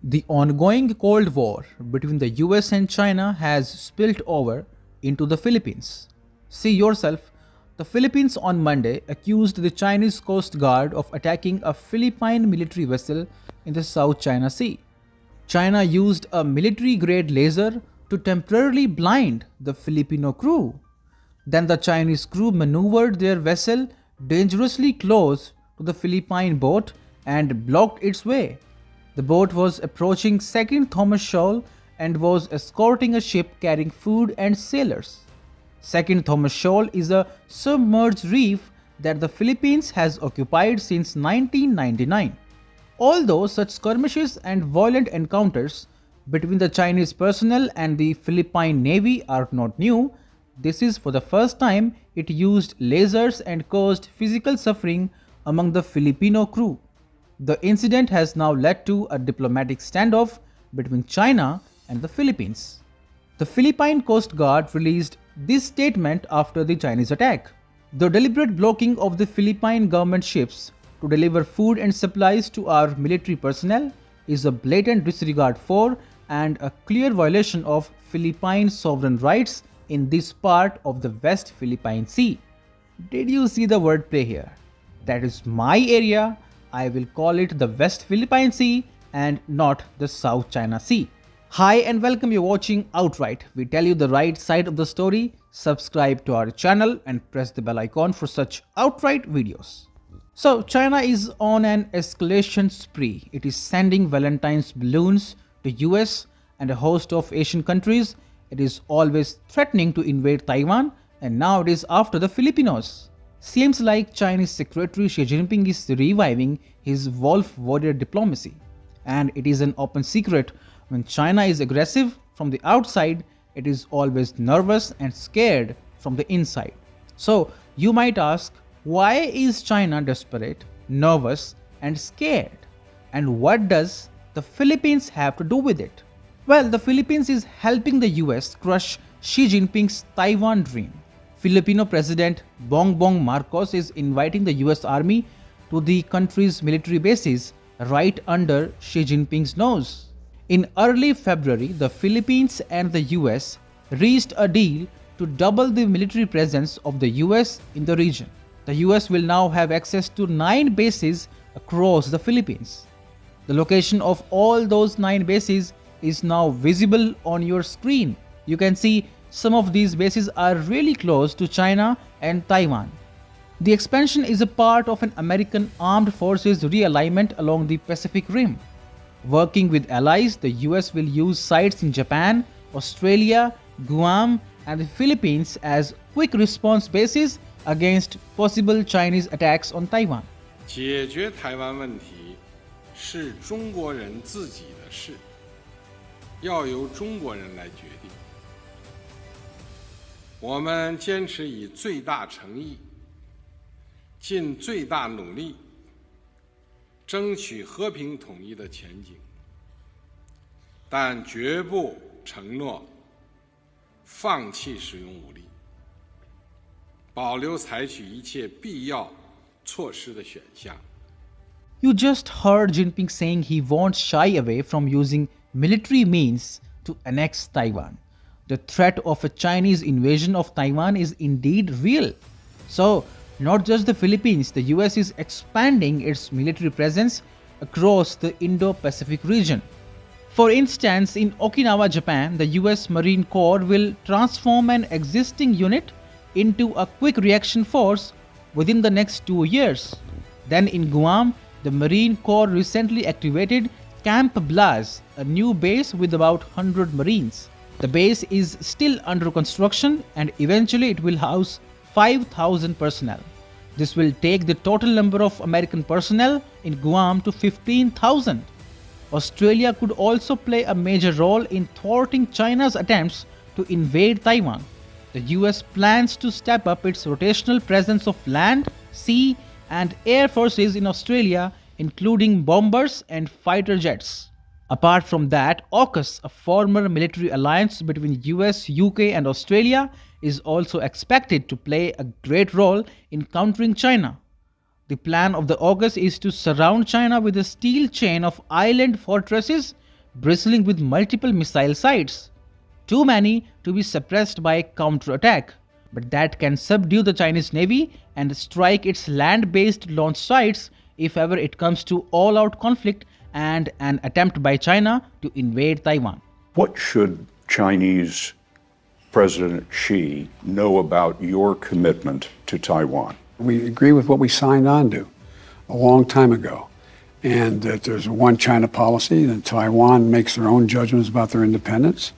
The ongoing Cold War between the US and China has spilled over into the Philippines. See yourself, the Philippines on Monday accused the Chinese Coast Guard of attacking a Philippine military vessel in the South China Sea. China used a military grade laser to temporarily blind the Filipino crew. Then the Chinese crew maneuvered their vessel dangerously close to the Philippine boat and blocked its way. The boat was approaching Second Thomas Shoal and was escorting a ship carrying food and sailors. Second Thomas Shoal is a submerged reef that the Philippines has occupied since 1999. Although such skirmishes and violent encounters between the Chinese personnel and the Philippine Navy are not new, this is for the first time it used lasers and caused physical suffering among the Filipino crew. The incident has now led to a diplomatic standoff between China and the Philippines. The Philippine Coast Guard released this statement after the Chinese attack. The deliberate blocking of the Philippine government ships to deliver food and supplies to our military personnel is a blatant disregard for and a clear violation of Philippine sovereign rights in this part of the West Philippine Sea. Did you see the wordplay here? That is my area. I will call it the West Philippine Sea and not the South China Sea. Hi and welcome, you're watching Outright. We tell you the right side of the story. Subscribe to our channel and press the bell icon for such outright videos. So China is on an escalation spree. It is sending Valentine's balloons to US and a host of Asian countries. It is always threatening to invade Taiwan, and now it is after the Filipinos. Seems like Chinese Secretary Xi Jinping is reviving his wolf warrior diplomacy. And it is an open secret, when China is aggressive from the outside, it is always nervous and scared from the inside. So you might ask, why is China desperate, nervous and scared? And what does the Philippines have to do with it? Well, the Philippines is helping the US crush Xi Jinping's Taiwan dream. Filipino President Bongbong Marcos is inviting the US Army to the country's military bases right under Xi Jinping's nose. In early February, the Philippines and the US reached a deal to double the military presence of the US in the region. The US will now have access to 9 bases across the Philippines. The location of all those 9 bases is now visible on your screen. You can see some of these bases are really close to China and Taiwan. The expansion is a part of an American armed forces realignment along the Pacific Rim. Working with allies, the US will use sites in Japan, Australia, Guam, and the Philippines as quick response bases against possible Chinese attacks on Taiwan. 解决台湾问题是中国人自己的事，要由中国人来决定。我们坚持以最大诚意，尽最大努力，争取和平统一的前景，但绝不承诺放弃使用武力，保留采取一切必要措施的选项。 You just heard Jinping saying he won't shy away from using military means to annex Taiwan. The threat of a Chinese invasion of Taiwan is indeed real. So, not just the Philippines, the US is expanding its military presence across the Indo-Pacific region. For instance, in Okinawa, Japan, the US Marine Corps will transform an existing unit into a quick reaction force within the next 2 years. Then in Guam, the Marine Corps recently activated Camp Blas, a new base with about 100 Marines. The base is still under construction and eventually it will house 5,000 personnel. This will take the total number of American personnel in Guam to 15,000. Australia could also play a major role in thwarting China's attempts to invade Taiwan. The US plans to step up its rotational presence of land, sea, and air forces in Australia, including bombers and fighter jets. Apart from that, AUKUS, a former military alliance between US, UK, and Australia, is also expected to play a great role in countering China. The plan of the AUKUS is to surround China with a steel chain of island fortresses bristling with multiple missile sites, too many to be suppressed by counterattack, but that can subdue the Chinese Navy and strike its land-based launch sites if ever it comes to all-out conflict and an attempt by China to invade Taiwan. What should Chinese President Xi know about your commitment to Taiwan? We agree with what we signed on to a long time ago, and that there's a one China policy, that Taiwan makes their own judgments about their independence.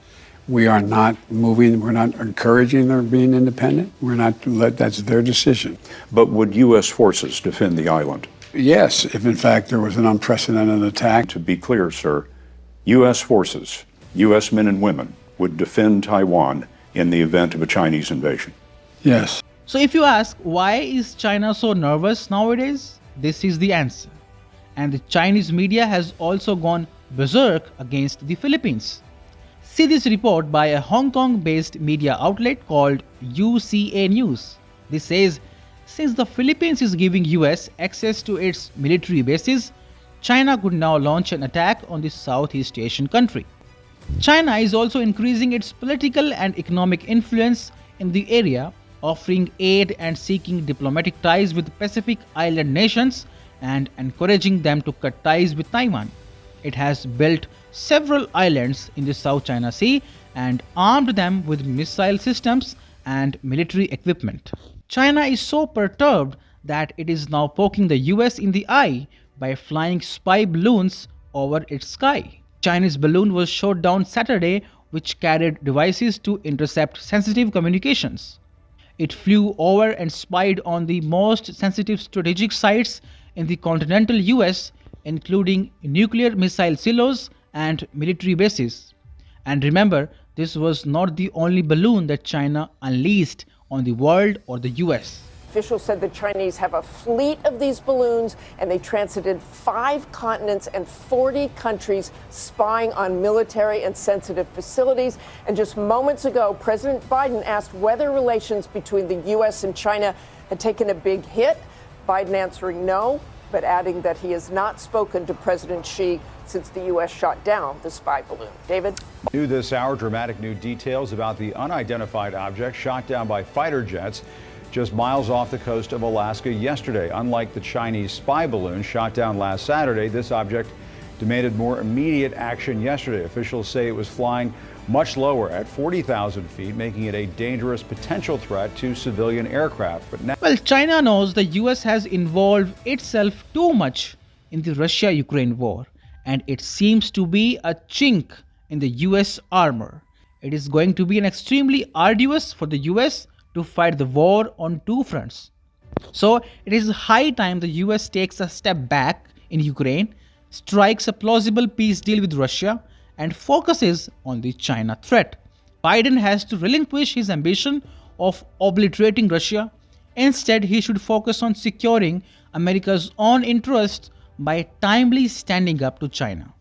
We are not we're not encouraging their being independent. That's their decision. But would U.S. forces defend the island? Yes, if in fact there was an unprecedented attack. To be clear, sir, U.S. forces, U.S. men and women, would defend Taiwan in the event of a Chinese invasion. Yes. So if you ask why is China so nervous nowadays, this is the answer. And the Chinese media has also gone berserk against the Philippines. See this report by a Hong Kong-based media outlet called UCA News. This says, since the Philippines is giving US access to its military bases, China could now launch an attack on the Southeast Asian country. China is also increasing its political and economic influence in the area, offering aid and seeking diplomatic ties with Pacific Island nations and encouraging them to cut ties with Taiwan. It has built several islands in the South China Sea and armed them with missile systems and military equipment. China is so perturbed that it is now poking the US in the eye by flying spy balloons over its sky. Chinese balloon was shot down Saturday, which carried devices to intercept sensitive communications. It flew over and spied on the most sensitive strategic sites in the continental US, including nuclear missile silos and military bases. And remember, this was not the only balloon that China unleashed on the world or the US. Officials said the Chinese have a fleet of these balloons, and they transited 5 continents and 40 countries, spying on military and sensitive facilities. And just moments ago, President Biden asked whether relations between the U.S. and China had taken a big hit. Biden answering no, but adding that he has not spoken to President Xi since the U.S. shot down the spy balloon. David? New this hour, dramatic new details about the unidentified object shot down by fighter jets just miles off the coast of Alaska yesterday. Unlike the Chinese spy balloon shot down last Saturday, this object demanded more immediate action yesterday. Officials say it was flying much lower at 40,000 feet, making it a dangerous potential threat to civilian aircraft. But now, well, China knows the US has involved itself too much in the Russia-Ukraine war, and it seems to be a chink in the US armor. It is going to be an extremely arduous for the US to fight the war on two fronts. So it is high time the US takes a step back in Ukraine, strikes a plausible peace deal with Russia, and focuses on the China threat. Biden has to relinquish his ambition of obliterating Russia. Instead, he should focus on securing America's own interests by timely standing up to China.